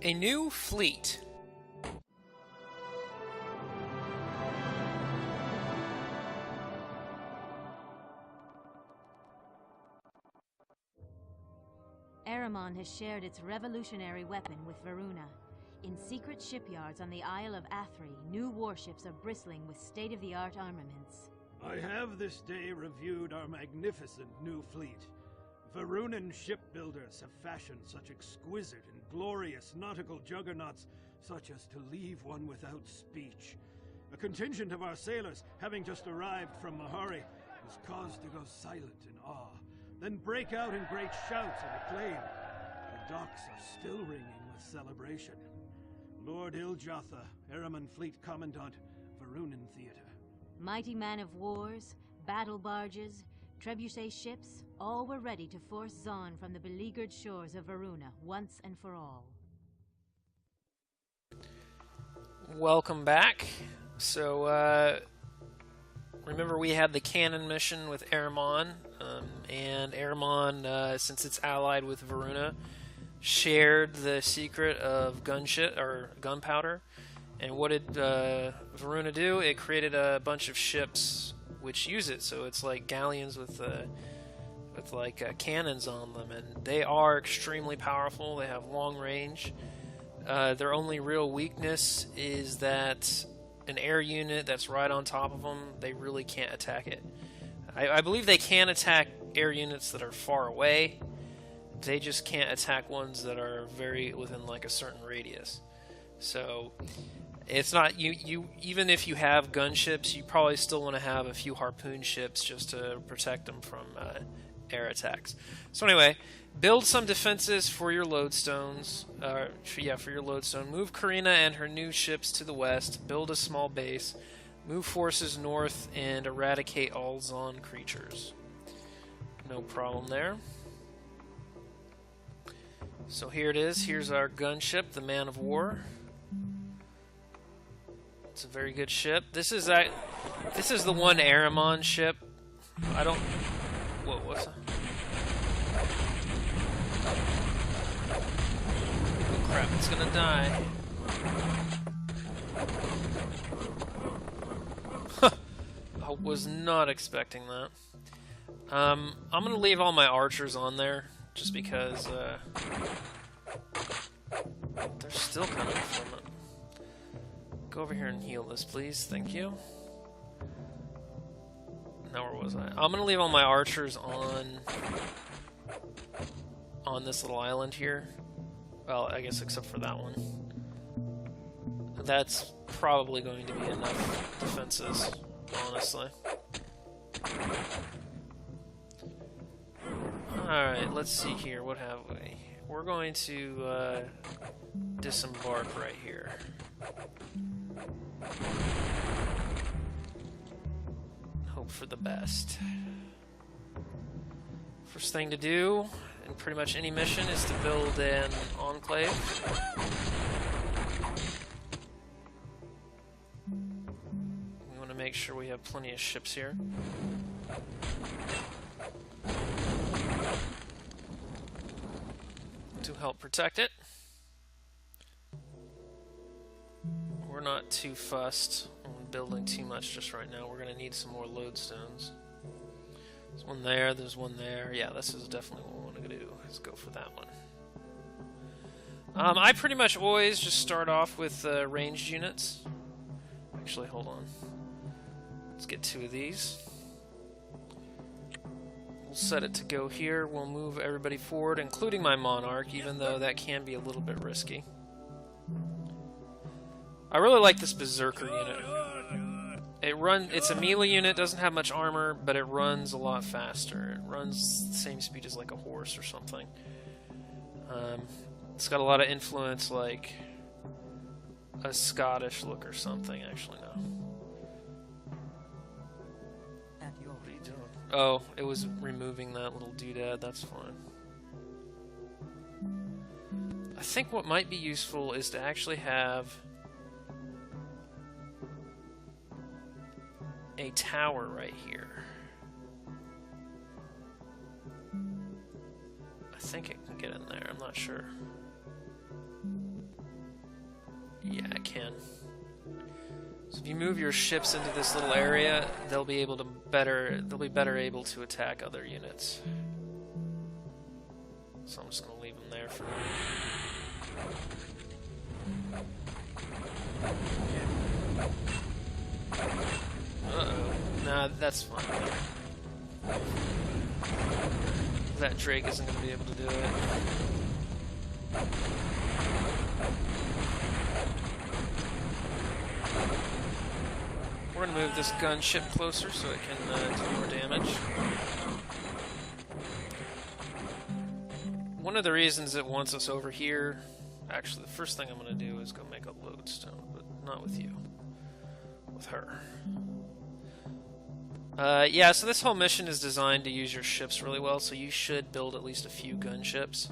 A new fleet. Ahriman has shared its revolutionary weapon with Veruna. In secret shipyards on the Isle of Athri, new warships are bristling with state-of-the-art armaments. I have this day reviewed our magnificent new fleet. Verunan shipbuilders have fashioned such exquisite and glorious nautical juggernauts, such as to leave one without speech. A contingent of our sailors, having just arrived from Mahari, was caused to go silent in awe, then break out in great shouts of acclaim. The docks are still ringing with celebration. Lord Iljatha, Ahriman Fleet Commandant, Verunan Theater. Mighty man of wars, battle barges, trebuchet ships, all were ready to force Zhon from the beleaguered shores of Veruna once and for all. Welcome back. So, remember we had the cannon mission with Ahriman, and Ahriman, since it's allied with Veruna, shared the secret of gunpowder. And what did Veruna do? It created a bunch of ships which use it. So it's like galleons with cannons on them, and they are extremely powerful. They have long range. Their only real weakness is that an air unit that's right on top of them, they really can't attack it. I believe they can attack air units that are far away. They just can't attack ones that are very within like a certain radius. So it's not you even if you have gunships, you probably still want to have a few harpoon ships just to protect them from air attacks. So anyway, build some defenses for your lodestones. For your lodestone. Move Karina and her new ships to the west. Build a small base. Move forces north and eradicate all Zhon creatures. No problem there. So here it is. Here's our gunship, the Man of War. It's a very good ship. This is the one Ahriman ship. I don't. What's that? Oh crap! It's gonna die. I was not expecting that. I'm gonna leave all my archers on there just because they're still coming from it. Go over here and heal this, please. Thank you. Now where was I? I'm gonna leave all my archers on this little island here. Well, I guess except for that one. That's probably going to be enough defenses, honestly. Alright, let's see here. What have we? We're going to disembark right here. Hope for the best. First thing to do in pretty much any mission is to build an enclave. We want to make sure we have plenty of ships here. To help protect it. We're not too fussed on building too much just right now. We're going to need some more lodestones. There's one there, there's one there. Yeah, this is definitely what we want to do. Let's go for that one. I pretty much always just start off with ranged units. Actually, hold on. Let's get 2 of these. We'll set it to go here. We'll move everybody forward, including my Monarch, even though that can be a little bit risky. I really like this Berserker unit. It's a melee unit, doesn't have much armor, but it runs a lot faster. It runs the same speed as like a horse or something. It's got a lot of influence, like a Scottish look or something. Actually, no. What are you doing? Oh, it was removing that little doodad. That's fine. I think what might be useful is to actually have a tower right here. I think it can get in there. I'm not sure. fine. So if you move your ships into this little area, they'll be better able to attack other units. So I'm just gonna leave them there for now. Uh-oh. Nah, that's fine. That Drake isn't gonna be able to do it. We're gonna move this gunship closer so it can do more damage. One of the reasons it wants us over here, actually the first thing I'm gonna do is go make a lodestone, but not with you, with her. Yeah, so this whole mission is designed to use your ships really well, so you should build at least a few gunships.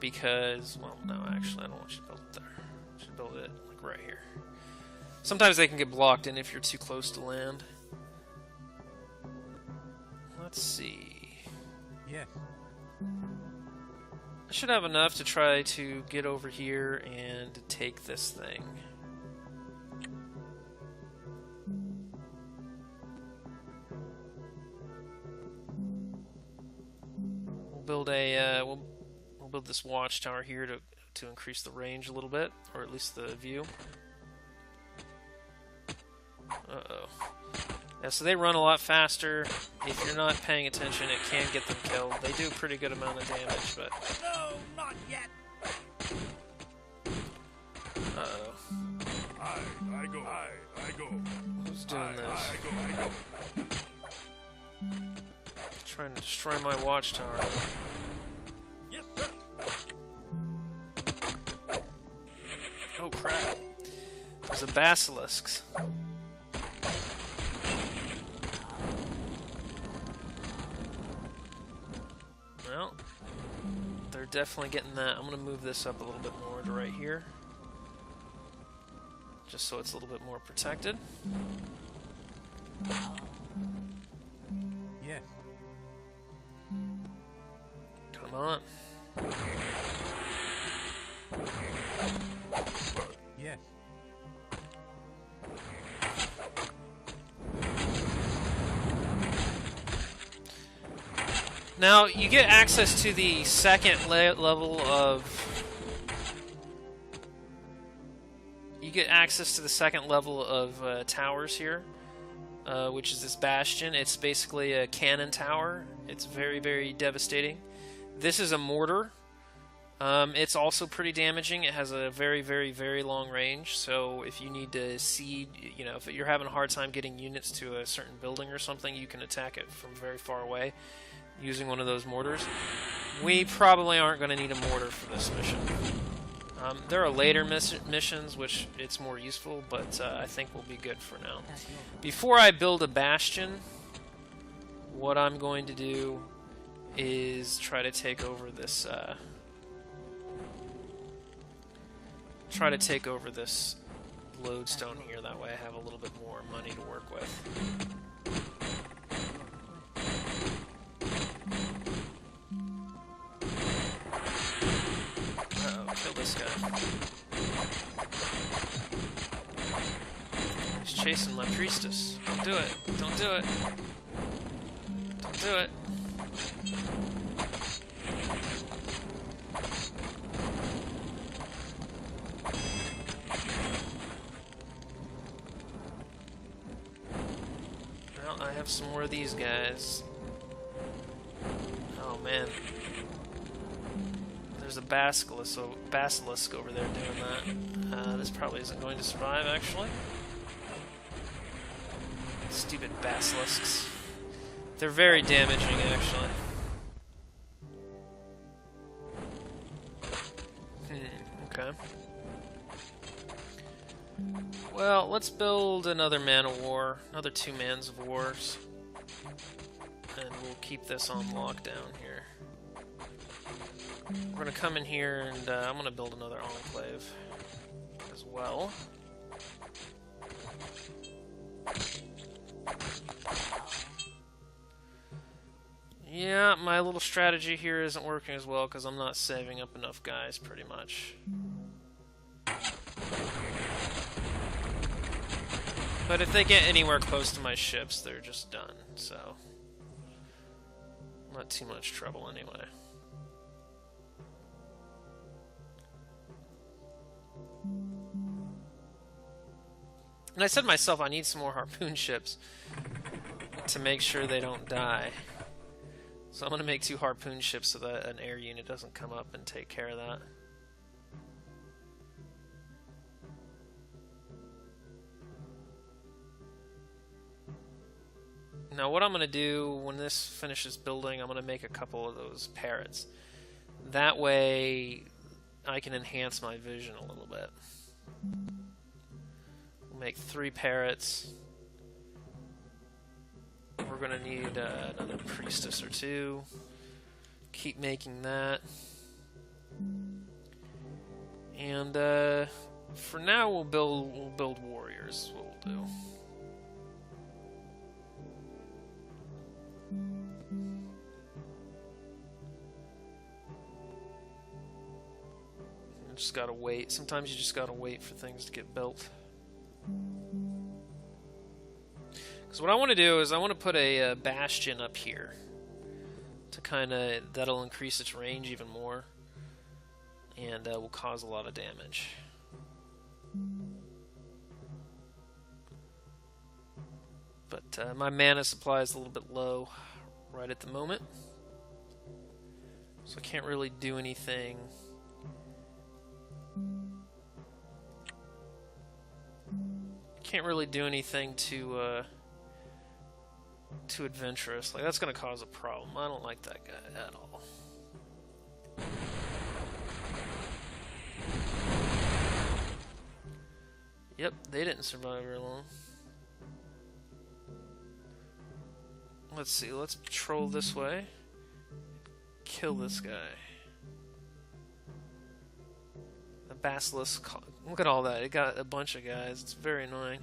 Because, well, no, actually, I don't want you to build it there. You should build it, like, right here. Sometimes they can get blocked in if you're too close to land. Let's see. Yes. I should have enough to try to get over here and take this thing. We'll build a we'll build this watchtower here to increase the range a little bit, or at least the view. Uh-oh. Yeah, so they run a lot faster. If you're not paying attention, it can get them killed. They do a pretty good amount of damage, but... No, not yet! Uh-oh. I go. Who's doing this? I go. Trying to destroy my watchtower. Yes, sir. Oh, crap. There's a basilisks. Well, they're definitely getting that. I'm going to move this up a little bit more to right here. Just so it's a little bit more protected. Yes. Come on. Yes. Now, you get access to the second level of... You get access to the second level of towers here, which is this bastion. It's basically a cannon tower. It's very, very devastating. This is a mortar. It's also pretty damaging. It has a very, very, very long range, so if you need to siege, you know, if you're having a hard time getting units to a certain building or something, you can attack it from very far away using one of those mortars. We probably aren't going to need a mortar for this mission. There are later missions which it's more useful, but I think we'll be good for now. Before I build a bastion, what I'm going to do is try to take over this lodestone here. That way I have a little bit more money to work with. Uh-oh, kill this guy. He's chasing my priestess. Don't do it. Don't do it. Don't do it. Well, I have some more of these guys. Oh man. There's a basilisk over there doing that. This probably isn't going to survive, actually. Stupid basilisks. They're very damaging, actually. Okay. Well, let's build another man of war, another 2 mans of wars, and we'll keep this on lockdown here. We're gonna come in here and I'm gonna build another enclave as well. Yeah, my little strategy here isn't working as well because I'm not saving up enough guys, pretty much. But if they get anywhere close to my ships, they're just done, so... Not too much trouble anyway. And I said to myself, I need some more harpoon ships to make sure they don't die. So I'm going to make 2 harpoon ships so that an air unit doesn't come up and take care of that. Now what I'm going to do when this finishes building, I'm going to make a couple of those parrots. That way I can enhance my vision a little bit. We'll make 3 parrots. We're going to need another priestess or 2. Keep making that. And for now we'll build warriors, is what we'll do. Just gotta wait. Sometimes you just gotta wait for things to get built. Because what I want to do is I want to put a bastion up here to kind of, that'll increase its range even more and will cause a lot of damage. But my mana supply is a little bit low right at the moment, so I can't really do anything. Can't really do anything too adventurous. Like, that's gonna cause a problem. I don't like that guy at all. Yep, they didn't survive very long. Let's see, let's patrol this way. Kill this guy. The basilisk. Look at all that. It got a bunch of guys. It's very annoying.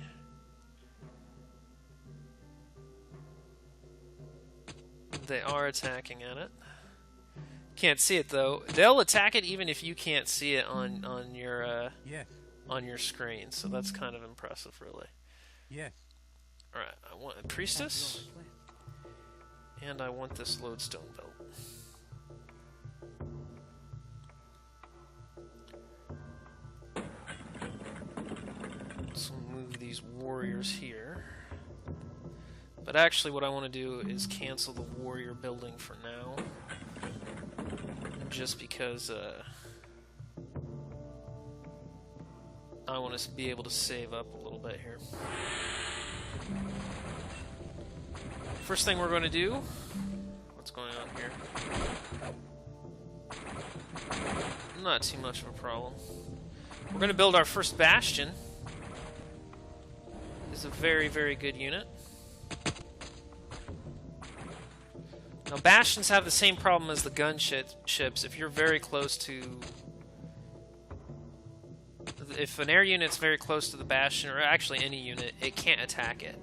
They are attacking at it. Can't see it though. They'll attack it even if you can't see it on your screen. So that's kind of impressive, really. Yes. All right. I want a priestess, and I want this lodestone belt. So move these warriors here. But actually what I want to do is cancel the warrior building for now. Just because I want to be able to save up a little bit here. First thing we're going to do... What's going on here? Not too much of a problem. We're going to build our first bastion. It's a very, very good unit. Now, bastions have the same problem as the gunships. If you're very close to... If an air unit's very close to the bastion, or actually any unit, it can't attack it.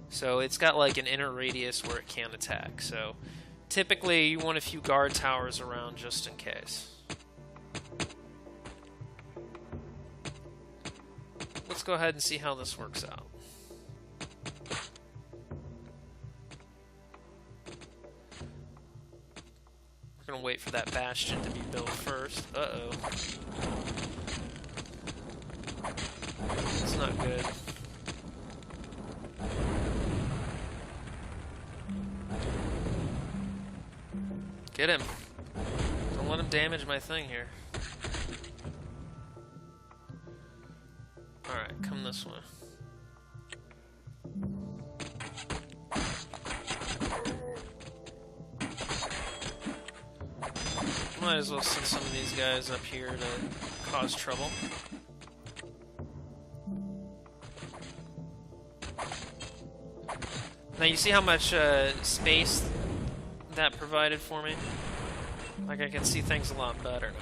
So it's got like an inner radius where it can't attack. So typically you want a few guard towers around just in case. Let's go ahead and see how this works out. We're gonna wait for that bastion to be built first. Uh-oh. That's not good. Get him. Don't let him damage my thing here. Alright, come this way. Might as well send some of these guys up here to cause trouble. Now you see how much space that provided for me? Like, I can see things a lot better now.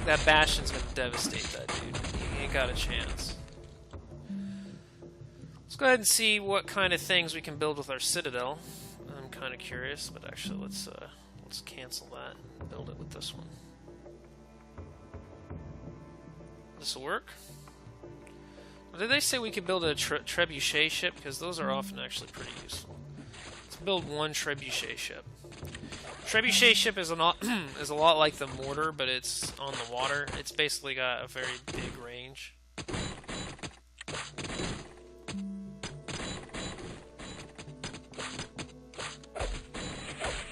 That bastion's gonna devastate that dude. He ain't got a chance. Let's go ahead and see what kind of things we can build with our citadel. I'm kind of curious, but actually let's cancel that and build it with this one. This'll work. Did they say we could build a trebuchet ship? Because those are often actually pretty useful. Let's build one trebuchet ship. Trebuchet ship is a lot like the mortar, but it's on the water. It's basically got a very big range.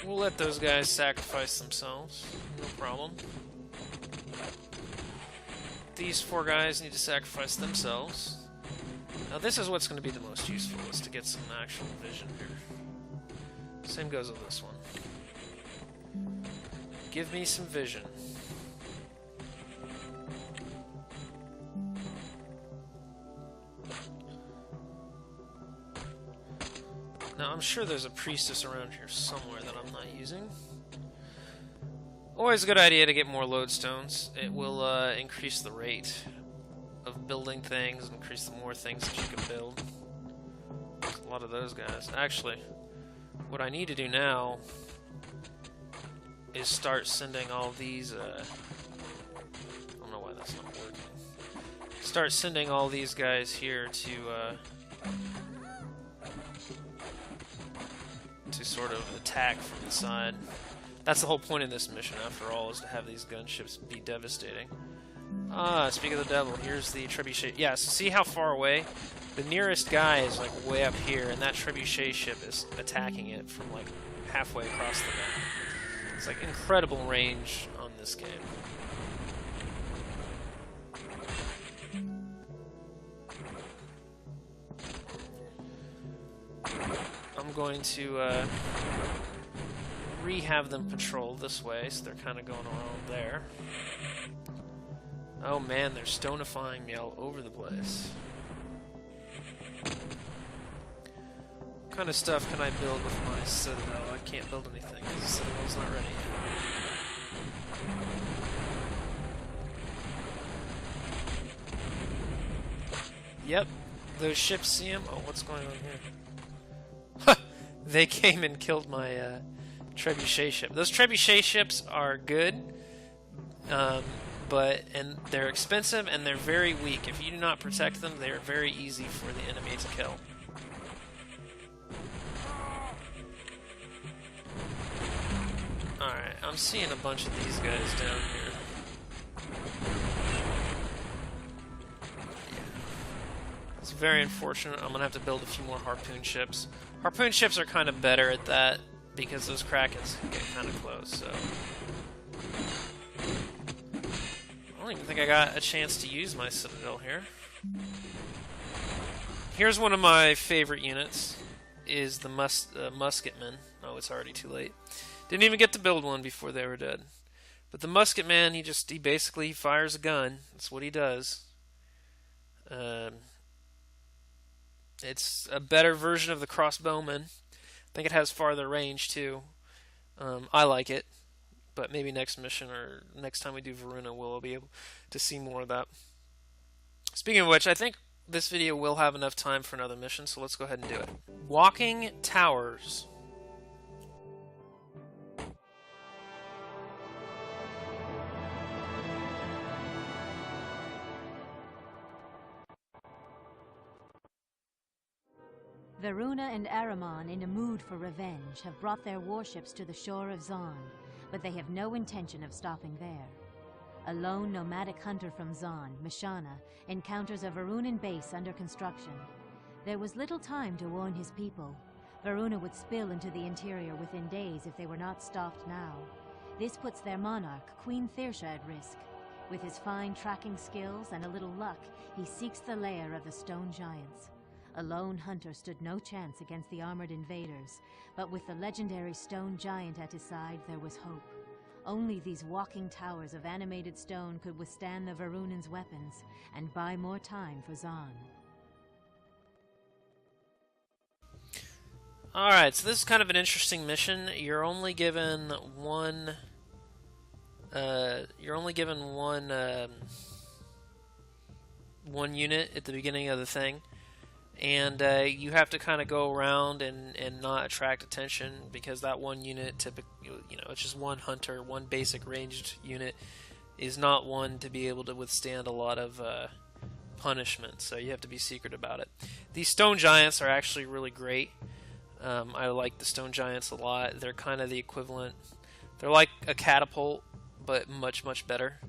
We'll let those guys sacrifice themselves. No problem. These 4 guys need to sacrifice themselves. Now this is what's going to be the most useful, is to get some actual vision here. Same goes with this one. Give me some vision. Now I'm sure there's a priestess around here somewhere that I'm not using. Always a good idea to get more lodestones. It will increase the rate of building things, and increase the more things that you can build. There's a lot of those guys. Actually, what I need to do now is start sending all these, I don't know why that's not working. Start sending all these guys here to sort of attack from the side. That's the whole point of this mission, after all, is to have these gunships be devastating. Ah, speak of the devil, here's the trebuchet. Yeah, so see how far away? The nearest guy is like way up here, and that trebuchet ship is attacking it from like halfway across the map. It's like incredible range on this game. I'm going to have them patrol this way, so they're kind of going around there. Oh man, they're stonifying me all over the place. What kind of stuff can I build with my citadel? I can't build anything, because the citadel's not ready. Yep, those ships see him. Oh, what's going on here? They came and killed my trebuchet ship. Those trebuchet ships are good, and they're expensive and they're very weak. If you do not protect them, they are very easy for the enemy to kill. Alright, I'm seeing a bunch of these guys down here. It's very unfortunate. I'm gonna have to build a few more harpoon ships. Harpoon ships are kind of better at that, because those krakens can get kind of close, so... I don't even think I got a chance to use my citadel here. Here's one of my favorite units, is the musketman. Oh, it's already too late. Didn't even get to build one before they were dead. But the musketman, he basically fires a gun. That's what he does. It's a better version of the crossbowman. I think it has farther range too. I like it, but maybe next mission or next time we do Veruna, we'll be able to see more of that. Speaking of which, I think this video will have enough time for another mission, so let's go ahead and do it. Walking towers. Veruna and Ahriman, in a mood for revenge, have brought their warships to the shore of Zhon, but they have no intention of stopping there. A lone nomadic hunter from Zhon, Mishana, encounters a Verunan base under construction. There was little time to warn his people. Veruna would spill into the interior within days if they were not stopped now. This puts their monarch, Queen Thirsha, at risk. With his fine tracking skills and a little luck, he seeks the lair of the stone giants. A lone hunter stood no chance against the armored invaders, but with the legendary stone giant at his side, there was hope. Only these walking towers of animated stone could withstand the Verunan's weapons and buy more time for Zhon. Alright, so this is kind of an interesting mission. You're only given one unit at the beginning of the thing. And you have to kind of go around and not attract attention, because that one unit, typically, it's just one hunter, one basic ranged unit, is not one to be able to withstand a lot of punishment, so you have to be secret about it. These stone giants are actually really great. I like the stone giants a lot. They're kind of the equivalent. They're like a catapult, but much, much better.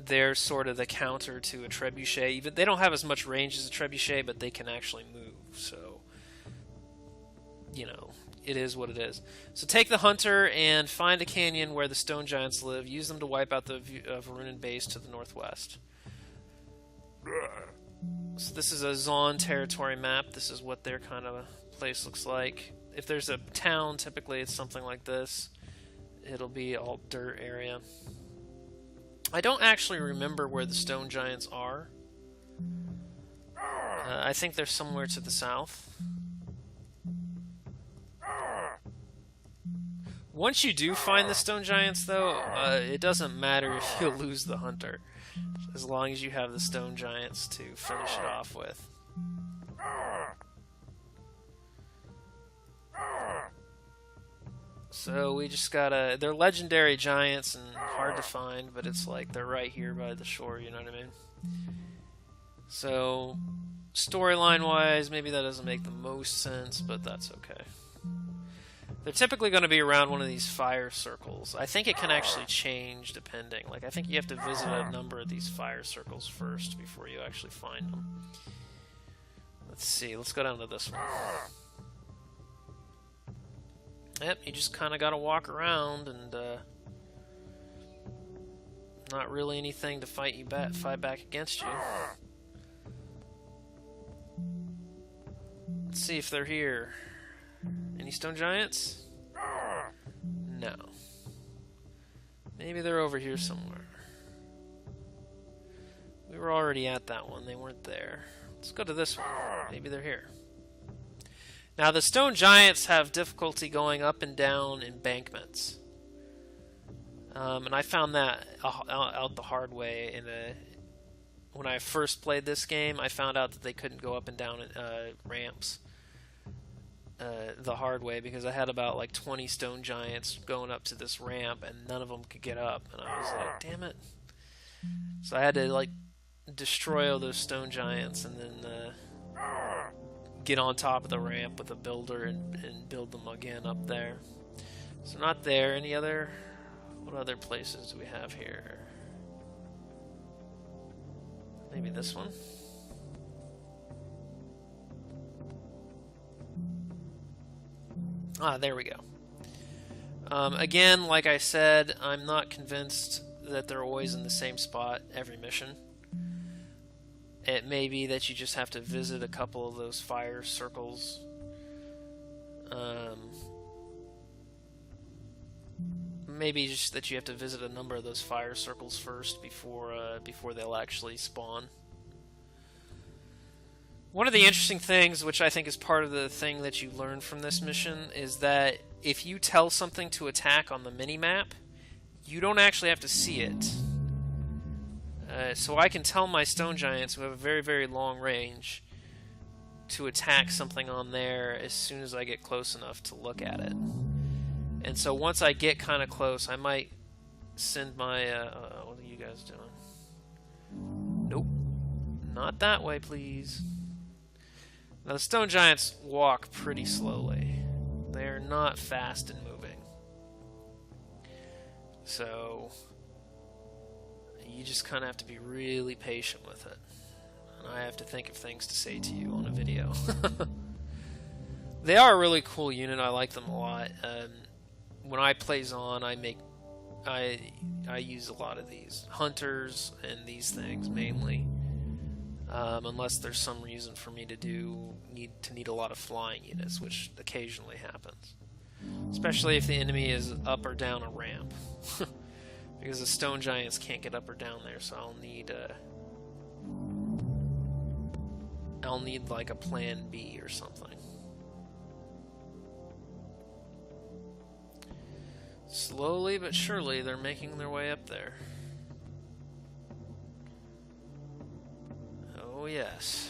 They're sort of the counter to a trebuchet. Even they don't have as much range as a trebuchet, but they can actually move. So, you know, it is what it is. So take the hunter and find a canyon where the stone giants live. Use them to wipe out the Verunan base to the northwest. So this is a Zhon territory map. This is what their kind of place looks like. If there's a town, typically it's something like this. It'll be all dirt area. I don't actually remember where the stone giants are. I think they're somewhere to the south. Once you do find the stone giants, though, it doesn't matter if you lose the hunter, as long as you have the stone giants to finish it off with. So we just gotta... They're legendary giants and hard to find, but it's like they're right here by the shore, you know what I mean? So, storyline-wise, maybe that doesn't make the most sense, but that's okay. They're typically going to be around one of these fire circles. I think it can actually change depending. Like, I think you have to visit a number of these fire circles first before you actually find them. Let's see, let's go down to this one. Yep, you just kind of got to walk around and not really anything to fight back against you. Let's see if they're here. Any stone giants? No. Maybe they're over here somewhere. We were already at that one. They weren't there. Let's go to this one. Maybe they're here. Now, the stone giants have difficulty going up and down embankments. And I found that out the hard way. When I first played this game, I found out that they couldn't go up and down ramps the hard way, because I had about like 20 stone giants going up to this ramp, and none of them could get up. And I was like, damn it. So I had to like destroy all those stone giants and then get on top of the ramp with a builder and build them again up there. So not there. Any other... What other places do we have here? Maybe this one? Ah, there we go. Again, like I said, I'm not convinced that they're always in the same spot every mission. It may be that you just have to visit a couple of those fire circles. Maybe just that you have to visit a number of those fire circles first before they'll actually spawn. One of the interesting things, which I think is part of the thing that you learn from this mission, is that if you tell something to attack on the mini-map, you don't actually have to see it. So I can tell my stone giants, who have a very, very long range, to attack something on there as soon as I get close enough to look at it. And so once I get kind of close, I might send my... what are you guys doing? Nope. Not that way, please. Now, the stone giants walk pretty slowly. They're not fast in moving. So... you just kind of have to be really patient with it. And I have to think of things to say to you on a video. They are a really cool unit. I like them a lot. When I play Zhon, I use a lot of these hunters and these things mainly, unless there's some reason for me to need a lot of flying units, which occasionally happens, especially if the enemy is up or down a ramp, because the stone giants can't get up or down there. So I'll need like a plan B or something. Slowly but surely, they're making their way up there. Oh, yes.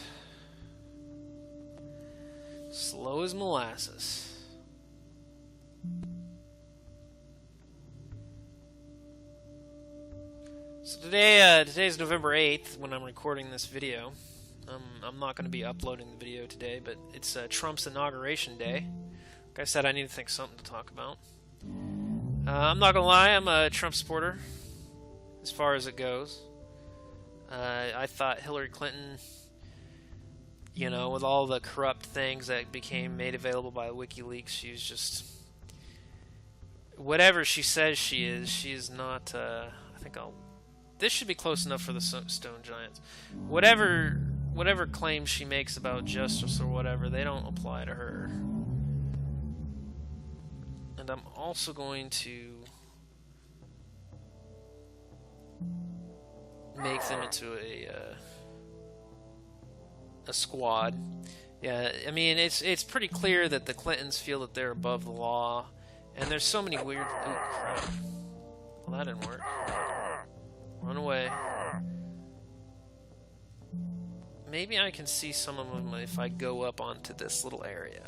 Slow as molasses. So today's November 8th when I'm recording this video. I'm not going to be uploading the video today, but it's Trump's inauguration day. Like I said, I need to think something to talk about. I'm not going to lie, I'm a Trump supporter, as far as it goes. I thought Hillary Clinton, you know, with all the corrupt things that became made available by WikiLeaks, she's just... whatever she says she is not, I think this should be close enough for the Stone Giants. Whatever claims she makes about justice or whatever, they don't apply to her. And I'm also going to make them into a squad. Yeah, I mean, it's pretty clear that the Clintons feel that they're above the law, and there's so many weird... oh, crap. Well, that didn't work. Run away. Maybe I can see some of them if I go up onto this little area.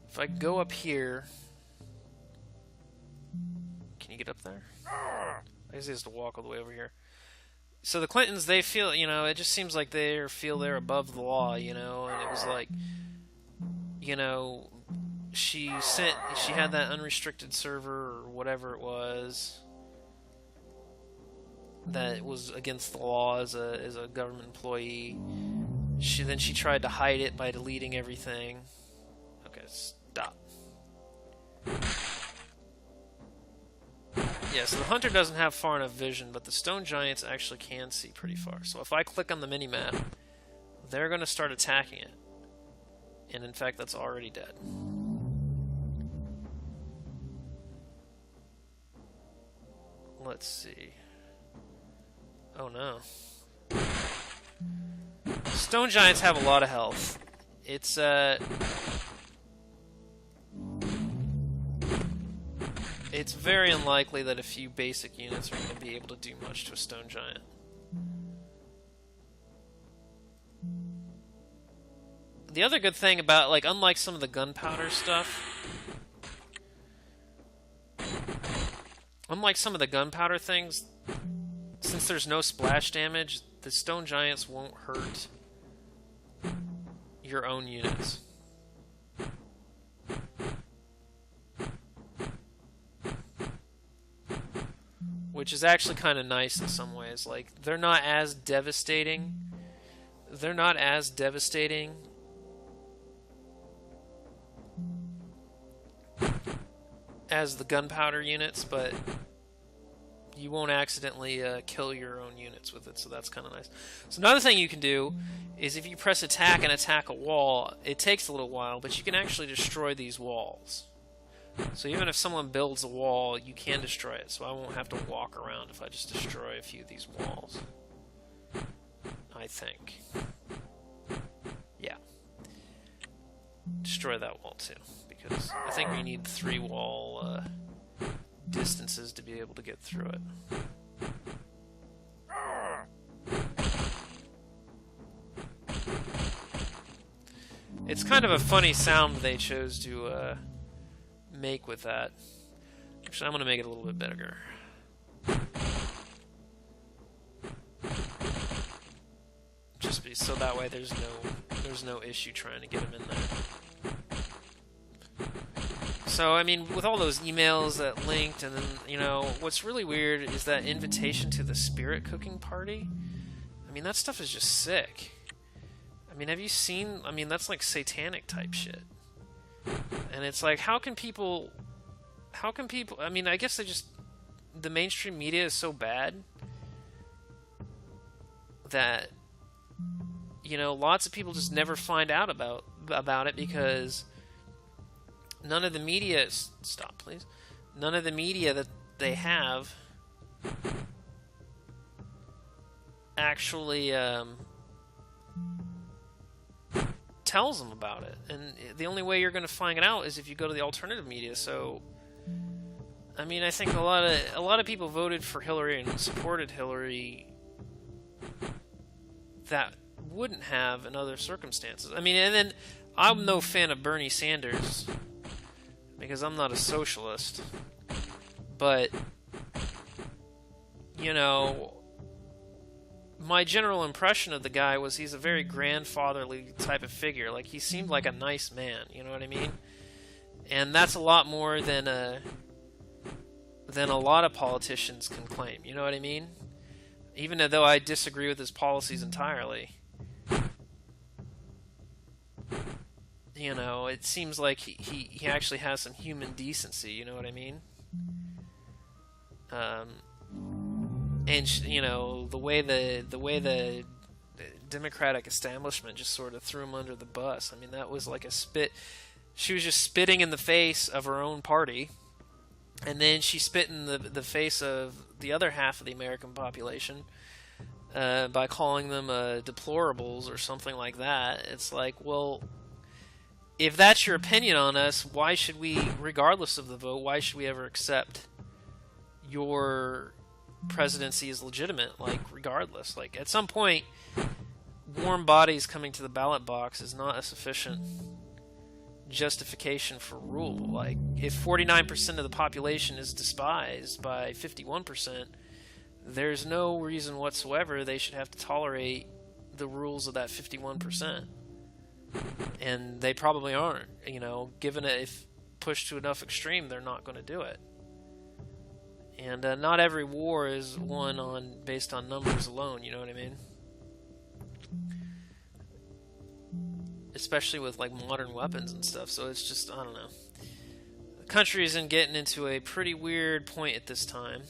If I go up here... Can you get up there? I guess he has to walk all the way over here. So the Clintons, they feel, you know, it just seems like they feel they're above the law, you know, and it was like, you know, she had that unrestricted server or whatever it was that was against the law as a government employee. Then she tried to hide it by deleting everything. Okay, stop. Yeah, so the Hunter doesn't have far enough vision, but the Stone Giants actually can see pretty far. So if I click on the mini-map, they're going to start attacking it. And in fact, that's already dead. Let's see. Oh no. Stone Giants have a lot of health. It's very unlikely that a few basic units are going to be able to do much to a Stone Giant. The other good thing about, like, unlike some of the gunpowder stuff, things, since there's no splash damage, the Stone Giants won't hurt your own units. Which is actually kind of nice in some ways. Like, they're not as devastating. They're not as devastating as the gunpowder units, but you won't accidentally kill your own units with it, so that's kind of nice. So another thing you can do is if you press attack and attack a wall, it takes a little while, but you can actually destroy these walls. So even if someone builds a wall, you can destroy it, so I won't have to walk around if I just destroy a few of these walls. I think. Yeah. Destroy that wall too, because I think we need 3 wall distances to be able to get through it. It's kind of a funny sound they chose to make with that. Actually, I'm going to make it a little bit bigger. Just so that way there's no issue trying to get them in there. So, I mean, with all those emails that linked, and then, you know, what's really weird is that invitation to the spirit cooking party. I mean, that stuff is just sick. I mean, have you seen... I mean, that's like satanic type shit. And it's like, how can people... I mean, I guess the mainstream media is so bad that, you know, lots of people just never find out about it because none of the media... Stop, please. None of the media that they have actually tells them about it. And the only way you're going to find it out is if you go to the alternative media. So, I mean, I think a lot of people voted for Hillary and supported Hillary that wouldn't have in other circumstances. I mean, and then I'm no fan of Bernie Sanders because I'm not a socialist. But, you know, my general impression of the guy was he's a very grandfatherly type of figure. Like, he seemed like a nice man, you know what I mean? And that's a lot more than a lot of politicians can claim, you know what I mean? Even though I disagree with his policies entirely. You know, it seems like he actually has some human decency, you know what I mean? And you know, the way the Democratic establishment just sort of threw him under the bus. I mean, that was like a spit. She was just spitting in the face of her own party, and then she spit in the face of the other half of the American population by calling them deplorables or something like that. It's like, well, if that's your opinion on us, why should we, regardless of the vote, why should we ever accept your presidency as legitimate? Like, regardless, like, at some point, warm bodies coming to the ballot box is not a sufficient justification for rule. Like, if 49% of the population is despised by 51%, there's no reason whatsoever they should have to tolerate the rules of that 51%. And they probably aren't, you know, given it, if pushed to enough extreme, they're not going to do it. And not every war is won based on numbers alone, you know what I mean? Especially with like modern weapons and stuff. So it's just, I don't know. The country is getting into a pretty weird point at this time.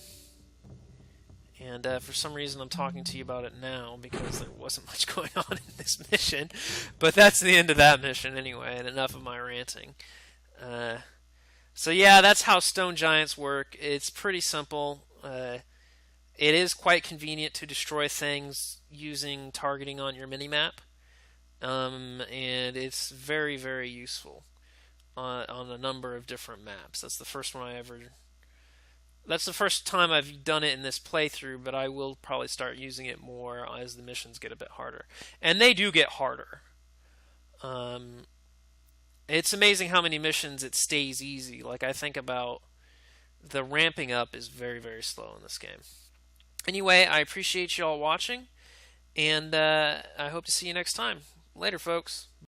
And for some reason I'm talking to you about it now because there wasn't much going on in this mission. But that's the end of that mission anyway, and enough of my ranting. So yeah, that's how stone giants work. It's pretty simple. It is quite convenient to destroy things using targeting on your minimap. And it's very, very useful on a number of different maps. That's the first time I've done it in this playthrough, but I will probably start using it more as the missions get a bit harder. And they do get harder. It's amazing how many missions it stays easy. Like, I think about the ramping up is very, very slow in this game. Anyway, I appreciate you all watching, and I hope to see you next time. Later, folks.